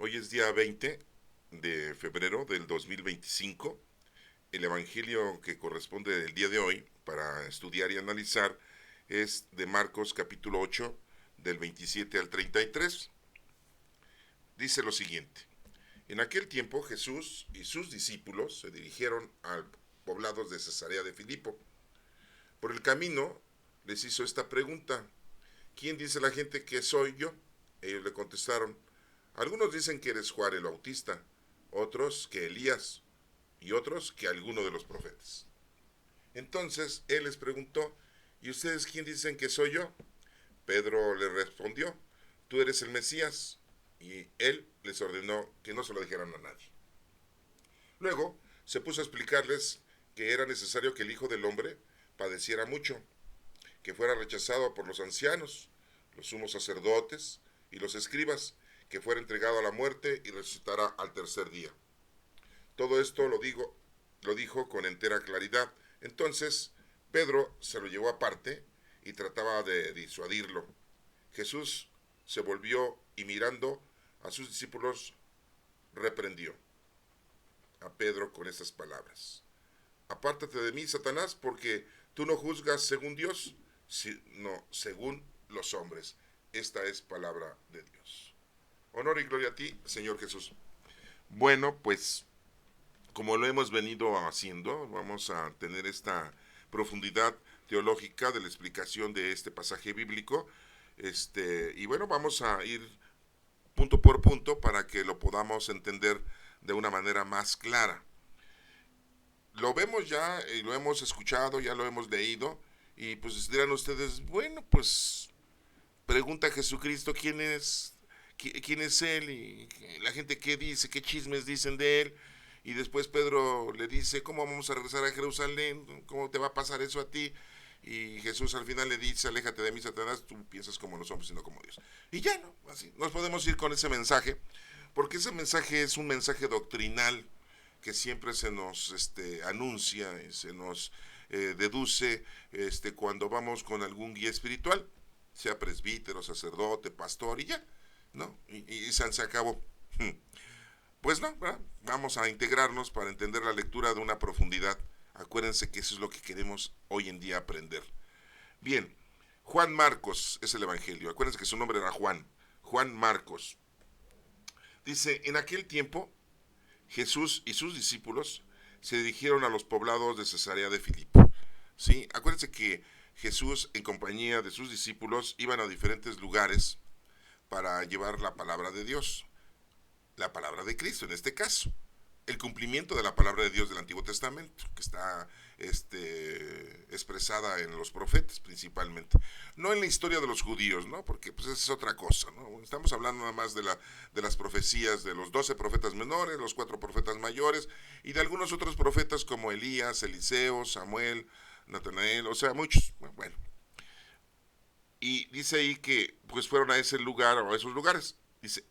Hoy es día 20 de febrero del 2025. El evangelio que corresponde del día de hoy para estudiar y analizar es de Marcos capítulo 8 del 27 al 33. Dice lo siguiente: En aquel tiempo Jesús y sus discípulos se dirigieron a poblados de Cesarea de Filipo. Por el camino les hizo esta pregunta: ¿Quién dice la gente que soy yo? Ellos le contestaron: algunos dicen que eres Juan el Bautista, otros que Elías y otros que alguno de los profetas. Entonces él les preguntó: ¿y ustedes quién dicen que soy yo? Pedro le respondió: tú eres el Mesías. Y él les ordenó que no se lo dijeran a nadie. Luego se puso a explicarles que era necesario que el Hijo del Hombre padeciera mucho, que fuera rechazado por los ancianos, los sumos sacerdotes y los escribas, que fuera entregado a la muerte y resucitará al tercer día. Todo esto lo dijo con entera claridad. Entonces Pedro se lo llevó aparte y trataba de disuadirlo. Jesús se volvió y mirando a sus discípulos reprendió a Pedro con estas palabras: apártate de mí, Satanás, porque tú no juzgas según Dios, sino según los hombres. Esta es palabra de Dios. Honor y gloria a ti, Señor Jesús. Bueno, pues como lo hemos venido haciendo, vamos a tener esta profundidad teológica de la explicación de este pasaje bíblico. Y bueno, vamos a ir punto por punto para que lo podamos entender de una manera más clara. Lo vemos ya y lo hemos escuchado, ya lo hemos leído, y pues dirán ustedes: bueno, pues pregunta a Jesucristo quién es él, y la gente qué dice, qué chismes dicen de él. Y después Pedro le dice: ¿cómo vamos a regresar a Jerusalén? ¿Cómo te va a pasar eso a ti? Y Jesús al final le dice: aléjate de mí, Satanás, tú piensas como los hombres, sino como Dios. Y ya, ¿no? Así nos podemos ir con ese mensaje, porque ese mensaje es un mensaje doctrinal que siempre se nos anuncia y se nos deduce cuando vamos con algún guía espiritual, sea presbítero, sacerdote, pastor, y ya, ¿no? Y se acabó. Pues no, ¿verdad? Vamos a integrarnos para entender la lectura de una profundidad. Acuérdense que eso es lo que queremos hoy en día aprender. Bien, Juan Marcos es el Evangelio. Acuérdense que su nombre era Juan. Juan Marcos. Dice: en aquel tiempo Jesús y sus discípulos se dirigieron a los poblados de Cesarea de Filipo. ¿Sí? Acuérdense que Jesús, en compañía de sus discípulos, iban a diferentes lugares para llevar la palabra de Dios, la palabra de Cristo en este caso, el cumplimiento de la palabra de Dios del Antiguo Testamento, que está expresada en los profetas principalmente, no en la historia de los judíos, ¿no? Porque pues esa es otra cosa, ¿no? Estamos hablando nada más de las profecías de los 12 profetas menores, los 4 profetas mayores, y de algunos otros profetas como Elías, Eliseo, Samuel, Natanael, o sea, muchos. Bueno, y dice ahí que pues fueron a ese lugar o a esos lugares. Dice: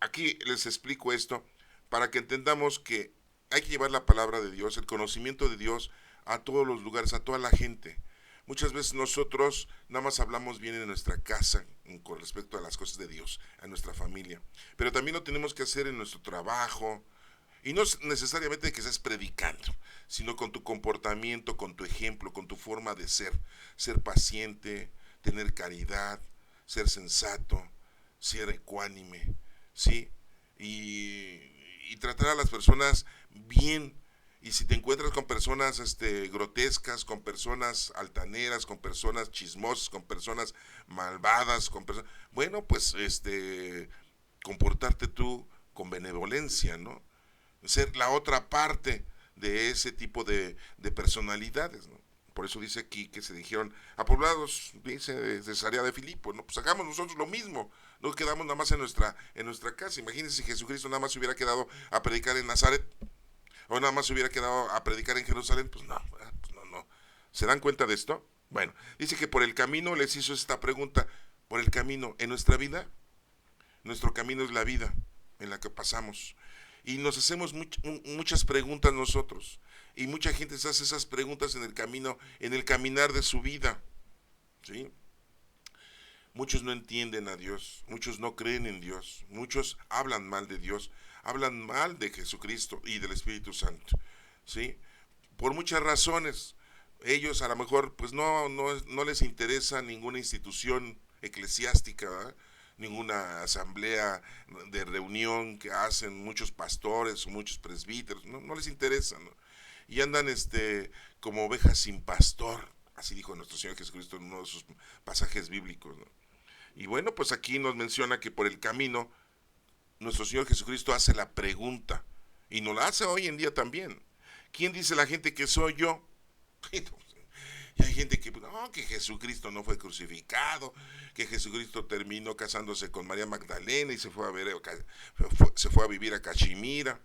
aquí les explico esto para que entendamos que hay que llevar la palabra de Dios, el conocimiento de Dios, a todos los lugares, a toda la gente. Muchas veces nosotros nada más hablamos bien en nuestra casa con respecto a las cosas de Dios, a nuestra familia, pero también lo tenemos que hacer en nuestro trabajo, y no necesariamente que estés predicando, sino con tu comportamiento, con tu ejemplo, con tu forma de ser paciente, tener caridad, ser sensato, ser ecuánime, ¿sí? Y tratar a las personas bien. Y si te encuentras con personas grotescas, con personas altaneras, con personas chismosas, con personas malvadas, bueno, pues comportarte tú con benevolencia, ¿no? Ser la otra parte de ese tipo de personalidades, ¿no? Por eso dice aquí que se dijeron a poblados, dice, de Cesarea de Filipo, ¿no? Pues hagamos nosotros lo mismo, no quedamos nada más en nuestra casa. Imagínense si Jesucristo nada más se hubiera quedado a predicar en Nazaret, o nada más se hubiera quedado a predicar en Jerusalén. Pues no, pues no. ¿Se dan cuenta de esto? Bueno, dice que por el camino les hizo esta pregunta: por el camino, en nuestra vida, nuestro camino es la vida en la que pasamos. Y nos hacemos muchas preguntas nosotros. Y mucha gente se hace esas preguntas en el camino, en el caminar de su vida. ¿Sí? muchos no entienden a Dios, muchos no creen en Dios, muchos hablan mal de Dios, hablan mal de Jesucristo y del Espíritu Santo, ¿sí? Por muchas razones. Ellos a lo mejor pues no les interesa ninguna institución eclesiástica, ¿verdad? Ninguna asamblea de reunión que hacen muchos pastores o muchos presbíteros, no les interesa, ¿no? Y andan como ovejas sin pastor, así dijo nuestro Señor Jesucristo en uno de sus pasajes bíblicos, ¿no? Y bueno, pues aquí nos menciona que por el camino nuestro Señor Jesucristo hace la pregunta, y nos la hace hoy en día también. ¿Quién dice la gente que soy yo? Y hay gente que, no, que Jesucristo no fue crucificado, que Jesucristo terminó casándose con María Magdalena y se fue a vivir a Cachemira.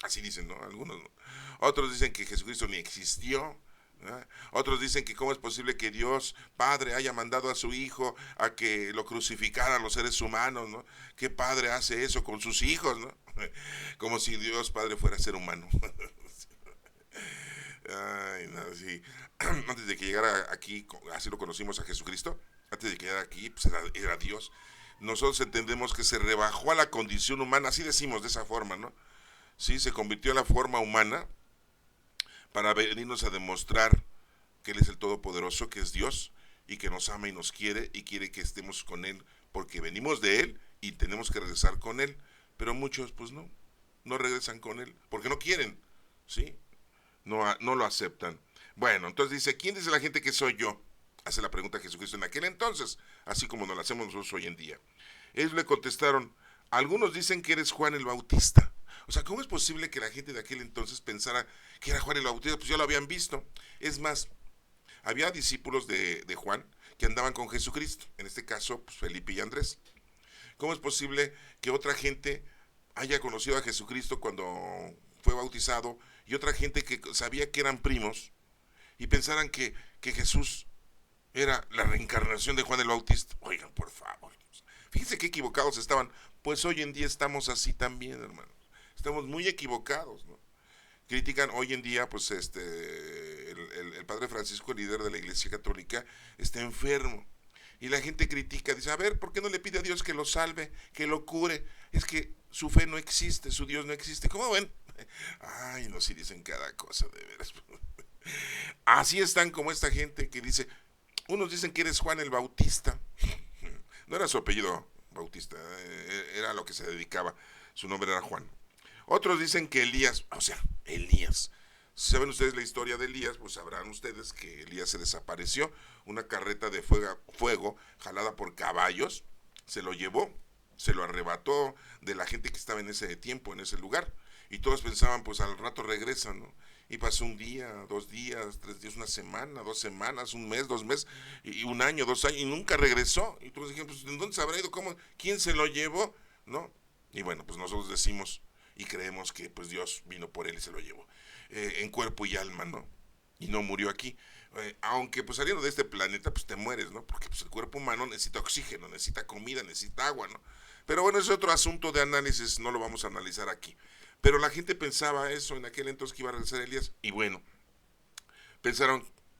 Así dicen, ¿no? Algunos, ¿no? Otros dicen que Jesucristo ni existió. ¿Eh? Otros dicen que cómo es posible que Dios Padre haya mandado a su Hijo a que lo crucificara a los seres humanos, ¿no? ¿Qué padre hace eso con sus hijos, no? Como si Dios Padre fuera ser humano. Ay, no, sí. Antes de que llegara aquí, así lo conocimos a Jesucristo, antes de que llegara aquí, pues era Dios. Nosotros entendemos que se rebajó a la condición humana, así decimos de esa forma, ¿no? Sí, se convirtió a la forma humana para venirnos a demostrar que Él es el Todopoderoso, que es Dios, y que nos ama y nos quiere, y quiere que estemos con Él, porque venimos de Él y tenemos que regresar con Él. Pero muchos, pues no regresan con Él, porque no quieren, ¿sí? No lo aceptan. Bueno, entonces dice, ¿quién dice la gente que soy yo? Hace la pregunta a Jesucristo en aquel entonces, así como nos la hacemos nosotros hoy en día. Ellos le contestaron, algunos dicen que eres Juan el Bautista. O sea, ¿cómo es posible que la gente de aquel entonces pensara que era Juan el Bautista? Pues ya lo habían visto. Es más, había discípulos de Juan que andaban con Jesucristo, en este caso, pues Felipe y Andrés. ¿Cómo es posible que otra gente haya conocido a Jesucristo cuando fue bautizado y otra gente que sabía que eran primos y pensaran que Jesús era la reencarnación de Juan el Bautista? Oigan, por favor. Fíjense qué equivocados estaban. Pues hoy en día estamos así también, hermanos. Estamos muy equivocados, ¿no? Critican hoy en día, pues el padre Francisco, el líder de la Iglesia Católica, está enfermo. Y la gente critica, dice, a ver, ¿por qué no le pide a Dios que lo salve, que lo cure? Es que su fe no existe, su Dios no existe. ¿Cómo ven? Ay, no, si dicen cada cosa, de veras. Así están como esta gente que dice, unos dicen que eres Juan el Bautista. No era su apellido Bautista, era a lo que se dedicaba. Su nombre era Juan. Otros dicen que Elías, o sea, Elías. Si saben ustedes la historia de Elías, pues sabrán ustedes que Elías se desapareció. Una carreta de fuego jalada por caballos se lo llevó, se lo arrebató de la gente que estaba en ese tiempo, en ese lugar. Y todos pensaban, pues al rato regresan, ¿no? Y pasó un día, 2 días, 3 días, una semana, 2 semanas, un mes, 2 meses, y un año, 2 años, y nunca regresó. Y todos dijeron, pues ¿en dónde se habrá ido? ¿Cómo? ¿Quién se lo llevó? ¿No? Y bueno, pues nosotros decimos y creemos que pues Dios vino por él y se lo llevó. En cuerpo y alma, ¿no? Y no murió aquí. Aunque pues saliendo de este planeta, pues te mueres, ¿no? Porque pues el cuerpo humano necesita oxígeno, necesita comida, necesita agua, ¿no? Pero bueno, es otro asunto de análisis, no lo vamos a analizar aquí. Pero la gente pensaba eso en aquel entonces, que iba a regresar Elías. Y bueno,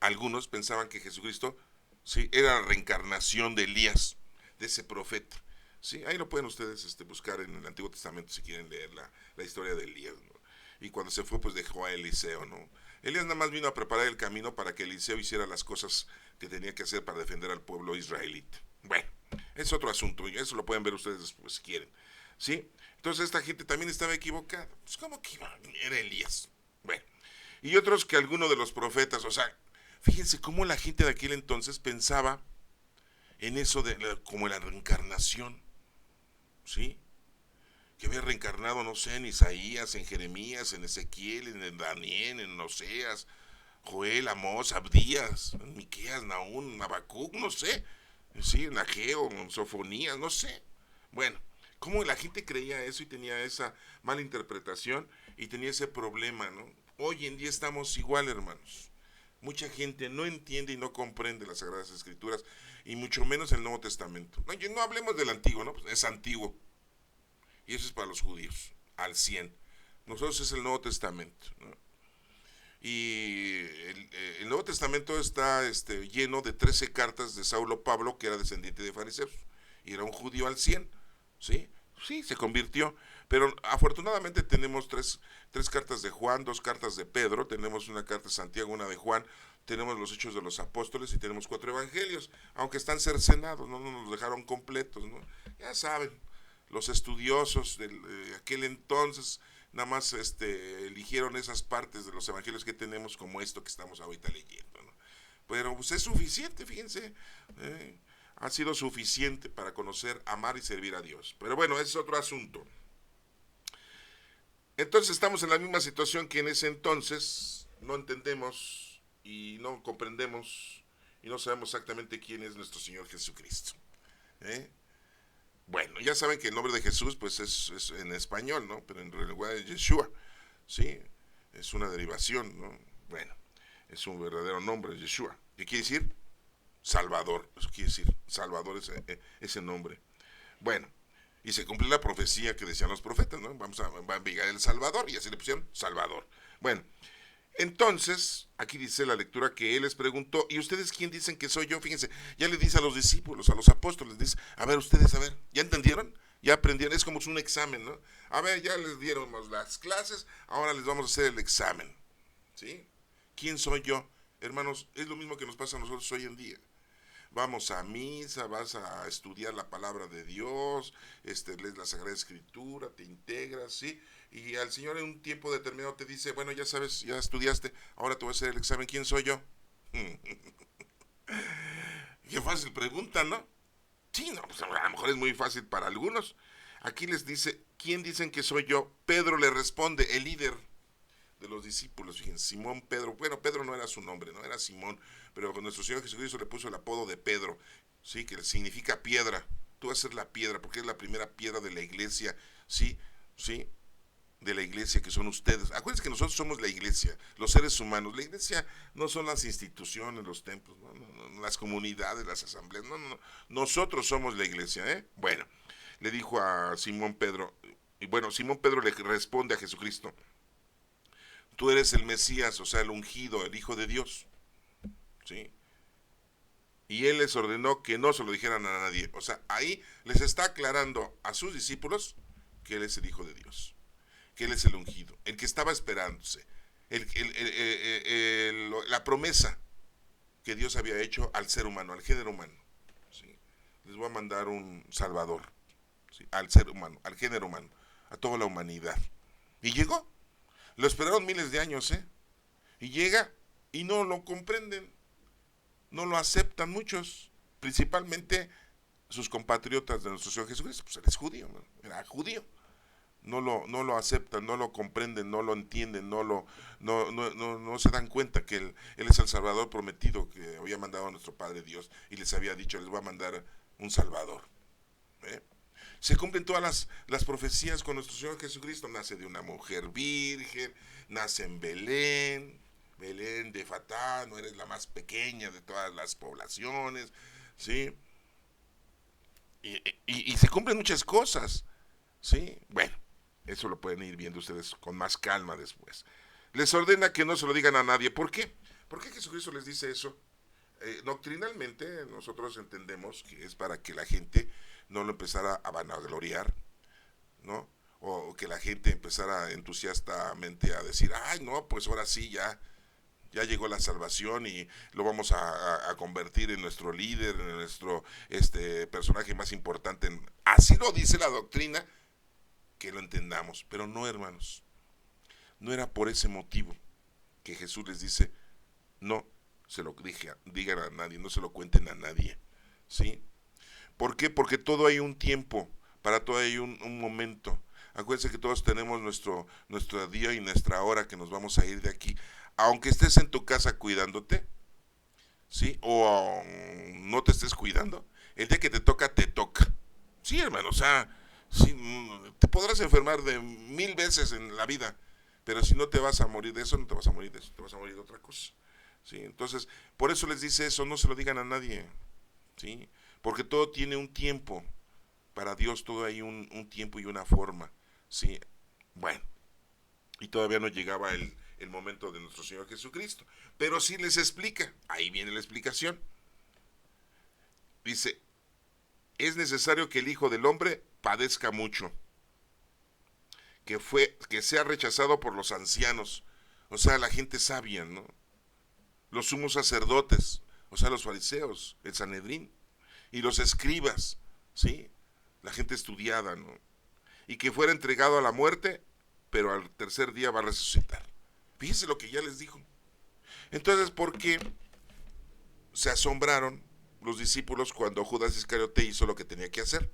algunos pensaban que Jesucristo, sí, era la reencarnación de Elías, de ese profeta. Sí, ahí lo pueden ustedes buscar en el Antiguo Testamento si quieren leer la historia de Elías, ¿no? Y cuando se fue, pues dejó a Eliseo, ¿no? Elías nada más vino a preparar el camino para que Eliseo hiciera las cosas que tenía que hacer para defender al pueblo israelita. Bueno, es otro asunto, y eso lo pueden ver ustedes después si quieren. ¿Sí? Entonces esta gente también estaba equivocada. Pues ¿cómo que era Elías? Bueno, y otros que alguno de los profetas, o sea, fíjense cómo la gente de aquel entonces pensaba en eso como la reencarnación, ¿sí? Que había reencarnado, no sé, en Isaías, en Jeremías, en Ezequiel, en Daniel, en Oseas, Joel, Amós, Abdías, Miqueas, Nahum, Habacuc, no sé, sí, en Ageo, en Sofonías, no sé. Bueno, cómo la gente creía eso y tenía esa mala interpretación y tenía ese problema, ¿no? Hoy en día estamos igual, hermanos. Mucha gente no entiende y no comprende las Sagradas Escrituras, y mucho menos el Nuevo Testamento. No hablemos del Antiguo, ¿no? Pues es antiguo. Y eso es para los judíos, al 100. Nosotros es el Nuevo Testamento, ¿no? Y el Nuevo Testamento está lleno de 13 cartas de Saulo Pablo, que era descendiente de fariseos, y era un judío al 100, ¿sí? Sí, se convirtió, pero afortunadamente tenemos tres cartas de Juan, dos cartas de Pedro, tenemos una carta de Santiago, una de Juan, tenemos los Hechos de los Apóstoles y tenemos 4 evangelios, aunque están cercenados, no nos dejaron completos, ¿no? Ya saben, los estudiosos de aquel entonces nada más eligieron esas partes de los evangelios que tenemos como esto que estamos ahorita leyendo, ¿no? Pero pues es suficiente, fíjense, ha sido suficiente para conocer, amar y servir a Dios. Pero bueno, ese es otro asunto. Entonces estamos en la misma situación que en ese entonces, no entendemos y no comprendemos y no sabemos exactamente quién es nuestro Señor Jesucristo. ¿eh? Bueno, ya saben que el nombre de Jesús pues es en español, ¿no? Pero en realidad es Yeshua, ¿sí? Es una derivación, ¿no? Bueno, es un verdadero nombre, Yeshua. ¿Qué quiere decir? Salvador, eso quiere decir, Salvador es ese nombre. Bueno, y se cumple la profecía que decían los profetas, ¿no? Va a enviar el Salvador, y así le pusieron Salvador. Bueno, entonces, aquí dice la lectura que él les preguntó, ¿y ustedes quién dicen que soy yo? Fíjense, ya le dice a los discípulos, a los apóstoles, dice, a ver, ustedes, a ver, ¿ya entendieron? Ya aprendieron, es como un examen, ¿no? A ver, ya les dieron las clases, ahora les vamos a hacer el examen, ¿sí? ¿Quién soy yo? Hermanos, es lo mismo que nos pasa a nosotros hoy en día. Vamos a misa, vas a estudiar la palabra de Dios, lees la Sagrada Escritura, te integras, ¿sí? Y al Señor en un tiempo determinado te dice, bueno, ya sabes, ya estudiaste, ahora te voy a hacer el examen, ¿quién soy yo? Qué fácil pregunta, ¿no? Sí, no, pues a lo mejor es muy fácil para algunos. Aquí les dice, ¿quién dicen que soy yo? Pedro le responde, el líder de los discípulos, fíjense, Simón Pedro, bueno, Pedro no era su nombre, no era Simón, pero nuestro Señor Jesucristo le puso el apodo de Pedro, sí, que significa piedra. Tú vas a ser la piedra, porque es la primera piedra de la iglesia, sí, sí, de la iglesia que son ustedes. Acuérdense que nosotros somos la iglesia, los seres humanos. La iglesia no son las instituciones, los templos, no, las comunidades, las asambleas, no. Nosotros somos la iglesia, ¿eh? Bueno, le dijo a Simón Pedro, y bueno, Simón Pedro le responde a Jesucristo, tú eres el Mesías, o sea, el ungido, el Hijo de Dios, ¿sí? Y él les ordenó que no se lo dijeran a nadie. O sea, ahí les está aclarando a sus discípulos que él es el Hijo de Dios, que él es el ungido, el que estaba esperándose, la promesa que Dios había hecho al ser humano, al género humano. ¿Sí? Les voy a mandar un Salvador, ¿sí? Al ser humano, al género humano, a toda la humanidad. Y llegó. Lo esperaron miles de años, ¿eh? Y llega y no lo comprenden, no lo aceptan muchos, principalmente sus compatriotas de nuestro Señor Jesucristo, pues él es judío, ¿no? Era judío. No lo aceptan, no lo comprenden, no lo entienden, no se dan cuenta que él es el Salvador prometido que había mandado a nuestro Padre Dios y les había dicho, les voy a mandar un Salvador. ¿eh? Se cumplen todas las profecías con nuestro Señor Jesucristo. Nace de una mujer virgen, nace en Belén, Belén de Fatá, no eres la más pequeña de todas las poblaciones, ¿sí? Y se cumplen muchas cosas, ¿sí? Bueno, eso lo pueden ir viendo ustedes con más calma después. Les ordena que no se lo digan a nadie. ¿Por qué? ¿Por qué Jesucristo les dice eso? Doctrinalmente nosotros entendemos que es para que la gente no lo empezara a vanagloriar, ¿no? O que la gente empezara entusiastamente a decir, ay, no, pues ahora sí, ya llegó la salvación y lo vamos a convertir en nuestro líder, en nuestro personaje más importante. Así lo dice la doctrina, que lo entendamos, pero no, hermanos, no era por ese motivo que Jesús les dice, no se lo digan a nadie, no se lo cuenten a nadie, ¿sí? ¿Por qué? Porque todo hay un tiempo, para todo hay un momento. Acuérdense que todos tenemos nuestro día y nuestra hora que nos vamos a ir de aquí. Aunque estés en tu casa cuidándote, ¿sí? O no te estés cuidando, el día que te toca, te toca. Sí, hermano, o sea, sí, te podrás enfermar de 1000 veces en la vida, pero si no te vas a morir de eso, no te vas a morir de eso, te vas a morir de otra cosa. ¿Sí? Entonces, por eso les dice eso, no se lo digan a nadie, ¿sí? Porque todo tiene un tiempo, para Dios todo hay un tiempo y una forma, ¿sí? Bueno, y todavía no llegaba el momento de nuestro Señor Jesucristo. Pero sí les explica, ahí viene la explicación. Dice, es necesario que el Hijo del Hombre padezca mucho, que sea rechazado por los ancianos, o sea, la gente sabia, ¿no? Los sumos sacerdotes, o sea, los fariseos, el Sanedrín, y los escribas, ¿sí? La gente estudiada, ¿no? Y que fuera entregado a la muerte, pero al tercer día va a resucitar. Fíjense lo que ya les dijo. Entonces, ¿por qué se asombraron los discípulos cuando Judas Iscariote hizo lo que tenía que hacer?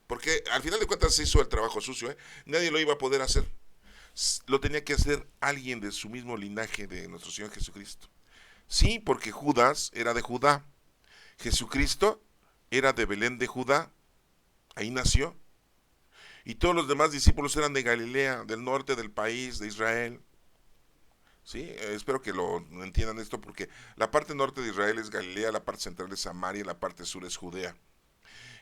Porque al final de cuentas se hizo el trabajo sucio, ¿eh? Nadie lo iba a poder hacer. Lo tenía que hacer alguien de su mismo linaje de nuestro Señor Jesucristo. Sí, porque Judas era de Judá. Jesucristo era de Belén de Judá. Ahí nació. Y todos los demás discípulos eran de Galilea, del norte del país, de Israel. Sí, espero que lo entiendan esto porque la parte norte de Israel es Galilea, la parte central es Samaria, la parte sur es Judea.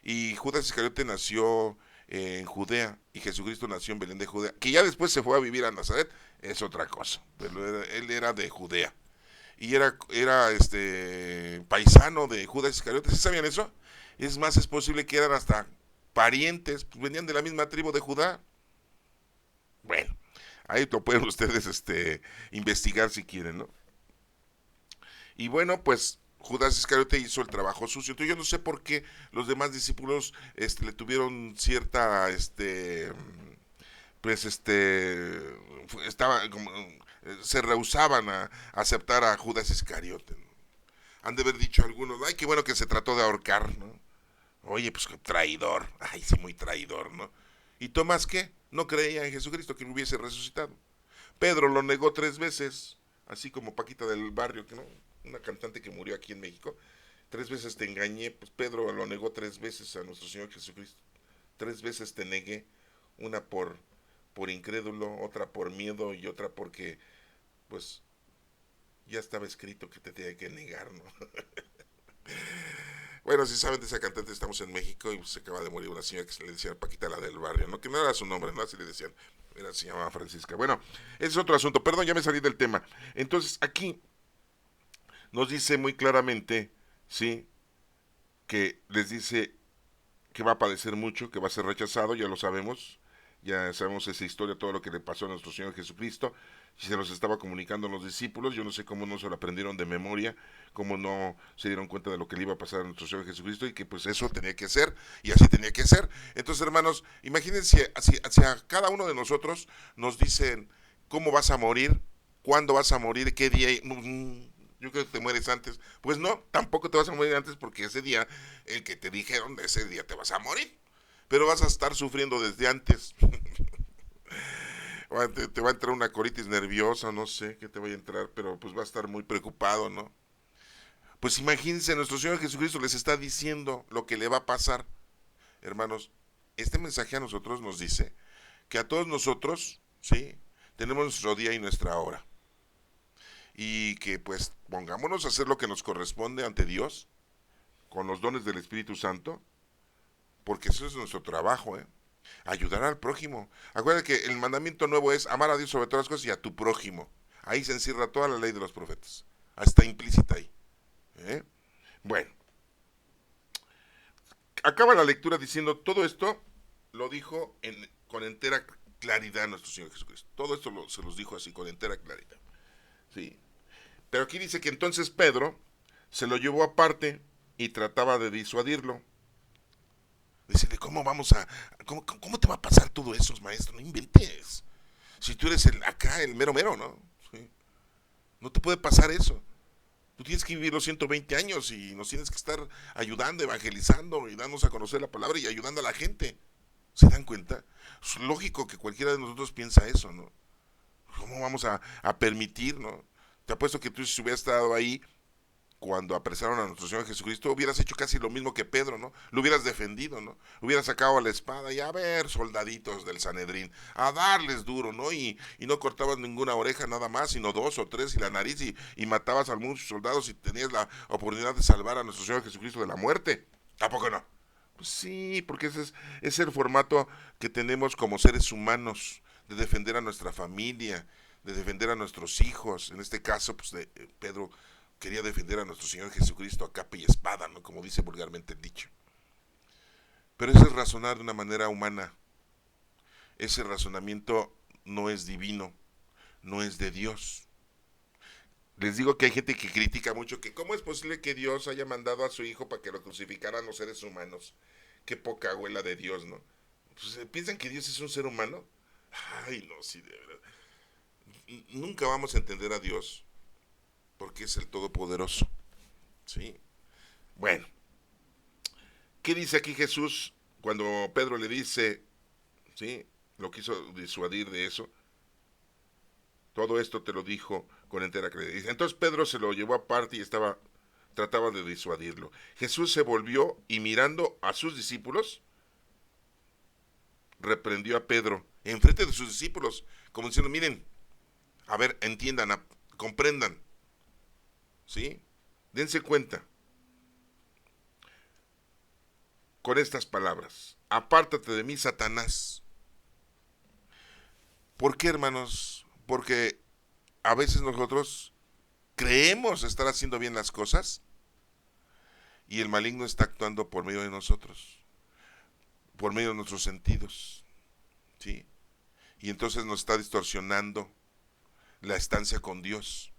Y Judas Iscariote nació en Judea y Jesucristo nació en Belén de Judea, que ya después se fue a vivir a Nazaret, es otra cosa, pero él era de Judea y era paisano de Judas Iscariote. ¿Sí sabían eso? Es más, es posible que eran hasta parientes, pues venían de la misma tribu de Judá. Bueno, ahí lo pueden ustedes investigar si quieren, ¿no? Y bueno, pues Judas Iscariote hizo el trabajo sucio. Entonces yo no sé por qué los demás discípulos le tuvieron cierta pues estaba como se rehusaban a aceptar a Judas Iscariote, ¿no? Han de haber dicho algunos, ay, qué bueno que se trató de ahorcar, ¿no? Oye, pues traidor, ay, sí, muy traidor, ¿no? ¿Y Tomás qué? No creía en Jesucristo que lo hubiese resucitado. Pedro lo negó 3 veces, así como Paquita del Barrio, que no, una cantante que murió aquí en México. 3 veces te engañé, pues Pedro lo negó 3 veces a nuestro Señor Jesucristo. 3 veces te negué, una por incrédulo, otra por miedo y otra porque, pues, ya estaba escrito que te tenía que negar, ¿no? Bueno, si saben de esa cantante, estamos en México y pues, se acaba de morir una señora que se le decía Paquita la del Barrio, ¿no? Que no era su nombre, ¿no? Así le decían, se llamaba Francisca. Bueno, ese es otro asunto, perdón, ya me salí del tema. Entonces, aquí nos dice muy claramente, ¿sí? Que les dice que va a padecer mucho, que va a ser rechazado, ya sabemos esa historia, todo lo que le pasó a nuestro Señor Jesucristo, si se los estaba comunicando a los discípulos, yo no sé cómo no se lo aprendieron de memoria, cómo no se dieron cuenta de lo que le iba a pasar a nuestro Señor Jesucristo y que pues eso tenía que ser y así tenía que ser. Entonces, hermanos, imagínense hacia cada uno de nosotros nos dicen cómo vas a morir, cuándo vas a morir, qué día, yo creo que te mueres antes. Pues no, tampoco te vas a morir antes porque ese día, el que te dijeron, ese día te vas a morir. Pero vas a estar sufriendo desde antes. Te va a entrar una colitis nerviosa, no sé qué te vaya a entrar, pero pues va a estar muy preocupado, ¿no? Pues imagínense, nuestro Señor Jesucristo les está diciendo lo que le va a pasar. Hermanos, este mensaje a nosotros nos dice que a todos nosotros, ¿sí? Tenemos nuestro día y nuestra hora. Y que pues pongámonos a hacer lo que nos corresponde ante Dios, con los dones del Espíritu Santo, porque eso es nuestro trabajo, ¿eh? Ayudar al prójimo. Acuérdate que el mandamiento nuevo es amar a Dios sobre todas las cosas y a tu prójimo. Ahí se encierra toda la ley de los profetas. Está implícita ahí. ¿Eh? Bueno, acaba la lectura diciendo todo esto lo dijo con entera claridad nuestro Señor Jesucristo. Todo esto se los dijo así con entera claridad. ¿Sí? Pero aquí dice que entonces Pedro se lo llevó aparte y trataba de disuadirlo. Decirle, ¿cómo te va a pasar todo eso, maestro? No inventes. Si tú eres el mero mero, ¿no? Sí. No te puede pasar eso. Tú tienes que vivir los 120 años y nos tienes que estar ayudando, evangelizando y dándonos a conocer la palabra y ayudando a la gente. ¿Se dan cuenta? Es lógico que cualquiera de nosotros piensa eso, ¿no? ¿Cómo vamos a permitir, no? Te apuesto que tú si hubieras estado ahí cuando apresaron a nuestro Señor Jesucristo, hubieras hecho casi lo mismo que Pedro, ¿no? Lo hubieras defendido, ¿no? Hubieras sacado la espada y a ver, soldaditos del Sanedrín, a darles duro, ¿no? Y no cortabas ninguna oreja nada más, sino 2 o 3 y la nariz y matabas a muchos soldados y tenías la oportunidad de salvar a nuestro Señor Jesucristo de la muerte. ¿Tampoco no? Pues sí, porque ese es el formato que tenemos como seres humanos, de defender a nuestra familia, de defender a nuestros hijos. En este caso, pues Pedro quería defender a nuestro Señor Jesucristo a capa y espada, ¿no? Como dice vulgarmente el dicho. Pero ese es razonar de una manera humana. Ese razonamiento no es divino, no es de Dios. Les digo que hay gente que critica mucho que cómo es posible que Dios haya mandado a su hijo para que lo crucificaran los seres humanos. Qué poca abuela de Dios, ¿no? Pues, ¿piensan que Dios es un ser humano? Ay, no, sí, de verdad. Nunca vamos a entender a Dios porque es el Todopoderoso. ¿Sí? Bueno, ¿qué dice aquí Jesús cuando Pedro le dice, ¿sí? Lo quiso disuadir de eso? Todo esto te lo dijo con entera creencia. Entonces Pedro se lo llevó aparte y trataba de disuadirlo. Jesús se volvió y mirando a sus discípulos, reprendió a Pedro enfrente de sus discípulos, como diciendo, miren, a ver, entiendan, comprendan, ¿sí? Dense cuenta con estas palabras. Apártate de mí, Satanás. ¿Por qué, hermanos? Porque a veces nosotros creemos estar haciendo bien las cosas y el maligno está actuando por medio de nosotros, por medio de nuestros sentidos, ¿sí? Y entonces nos está distorsionando la estancia con Dios.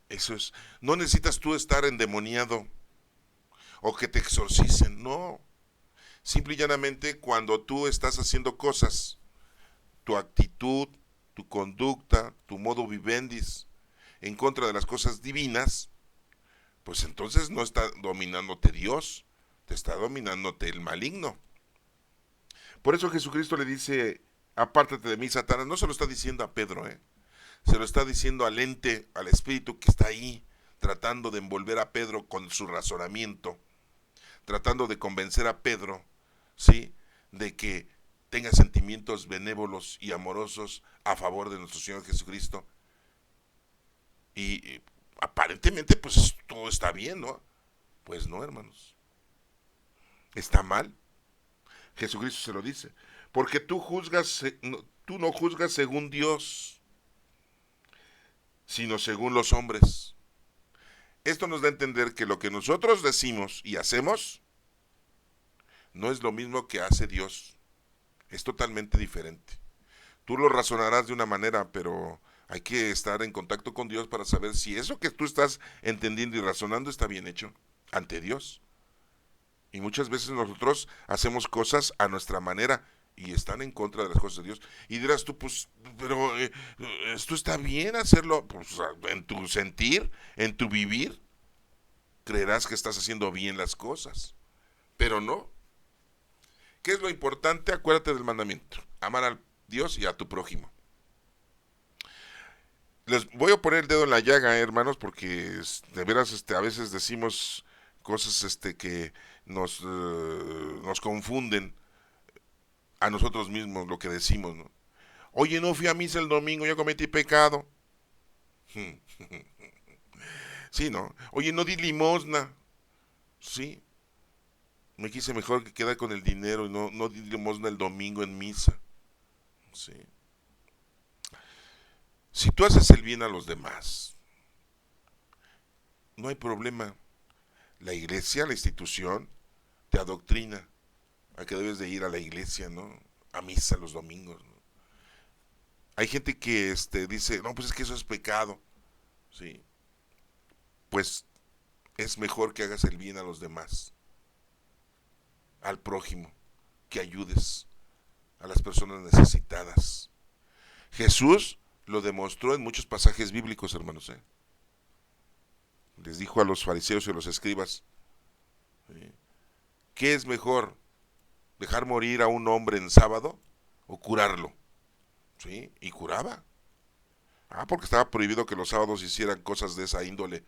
Eso es. No necesitas tú estar endemoniado o que te exorcicen, no. Simple y llanamente cuando tú estás haciendo cosas, tu actitud, tu conducta, tu modo vivendis en contra de las cosas divinas, pues entonces no está dominándote Dios, te está dominándote el maligno. Por eso Jesucristo le dice, apártate de mí, Satanás. No se lo está diciendo a Pedro, se lo está diciendo al ente, al espíritu que está ahí, tratando de envolver a Pedro con su razonamiento, tratando de convencer a Pedro, ¿sí?, de que tenga sentimientos benévolos y amorosos a favor de nuestro Señor Jesucristo. Y aparentemente, pues todo está bien, ¿no? Pues no, hermanos. Está mal. Jesucristo se lo dice. Porque tú no juzgas según Dios, sino según los hombres. Esto nos da a entender que lo que nosotros decimos y hacemos no es lo mismo que hace Dios. Es totalmente diferente. Tú lo razonarás de una manera, pero hay que estar en contacto con Dios para saber si eso que tú estás entendiendo y razonando está bien hecho ante Dios. Y muchas veces nosotros hacemos cosas a nuestra manera y están en contra de las cosas de Dios. Y dirás tú, pues, pero esto está bien hacerlo, pues, en tu sentir, en tu vivir, creerás que estás haciendo bien las cosas, pero no. ¿Qué es lo importante? Acuérdate del mandamiento, amar a Dios y a tu prójimo. Les voy a poner el dedo en la llaga, hermanos, porque de veras a veces decimos cosas que nos confunden a nosotros mismos lo que decimos, ¿no? Oye, no fui a misa el domingo, yo cometí pecado. Sí, ¿no? Oye, no di limosna. Sí, me quise mejor que quedar con el dinero y no di limosna el domingo en misa. Sí. Si tú haces el bien a los demás, no hay problema. La iglesia, la institución, te adoctrina a que debes de ir a la iglesia, ¿no? A misa los domingos, ¿no? Hay gente que dice, no, pues es que eso es pecado. Sí. Pues es mejor que hagas el bien a los demás, al prójimo, que ayudes a las personas necesitadas. Jesús lo demostró en muchos pasajes bíblicos, hermanos. Les dijo a los fariseos y a los escribas, ¿sí?, ¿qué es mejor? ¿Dejar morir a un hombre en sábado o curarlo? ¿Sí? Y curaba. Porque estaba prohibido que los sábados hicieran cosas de esa índole,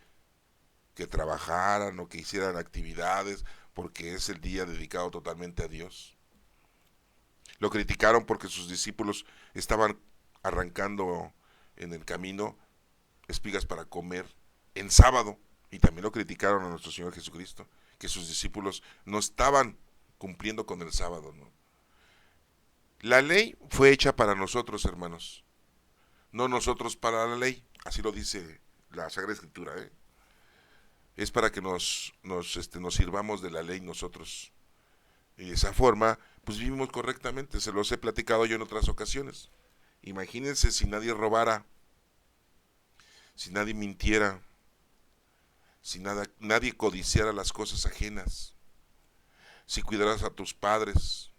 que trabajaran o que hicieran actividades, porque es el día dedicado totalmente a Dios. Lo criticaron porque sus discípulos estaban arrancando en el camino espigas para comer en sábado, y también lo criticaron a nuestro Señor Jesucristo, que sus discípulos no estaban cumpliendo con el sábado, ¿no? La ley fue hecha para nosotros, hermanos. no nosotros para la ley, así lo dice la Sagrada Escritura, ¿eh? Es para que nos sirvamos de la ley nosotros. Y de esa forma, pues vivimos correctamente, se los he platicado yo en otras ocasiones. Imagínense si nadie robara, si nadie mintiera, si nadie codiciara las cosas ajenas, si cuidaras a tus padres,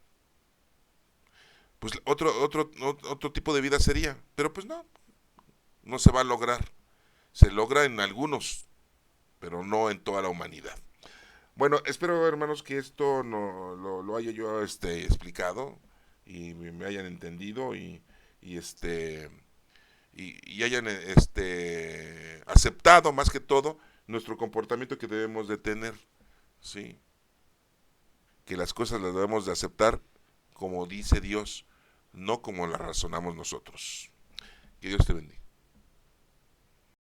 pues otro tipo de vida sería, pero pues no, no se va a lograr, se logra en algunos, pero no en toda la humanidad. Bueno, espero hermanos que esto no lo haya yo explicado y me hayan entendido y y hayan aceptado más que todo nuestro comportamiento que debemos de tener, sí, que las cosas las debemos de aceptar como dice Dios, no como las razonamos nosotros. Que Dios te bendiga.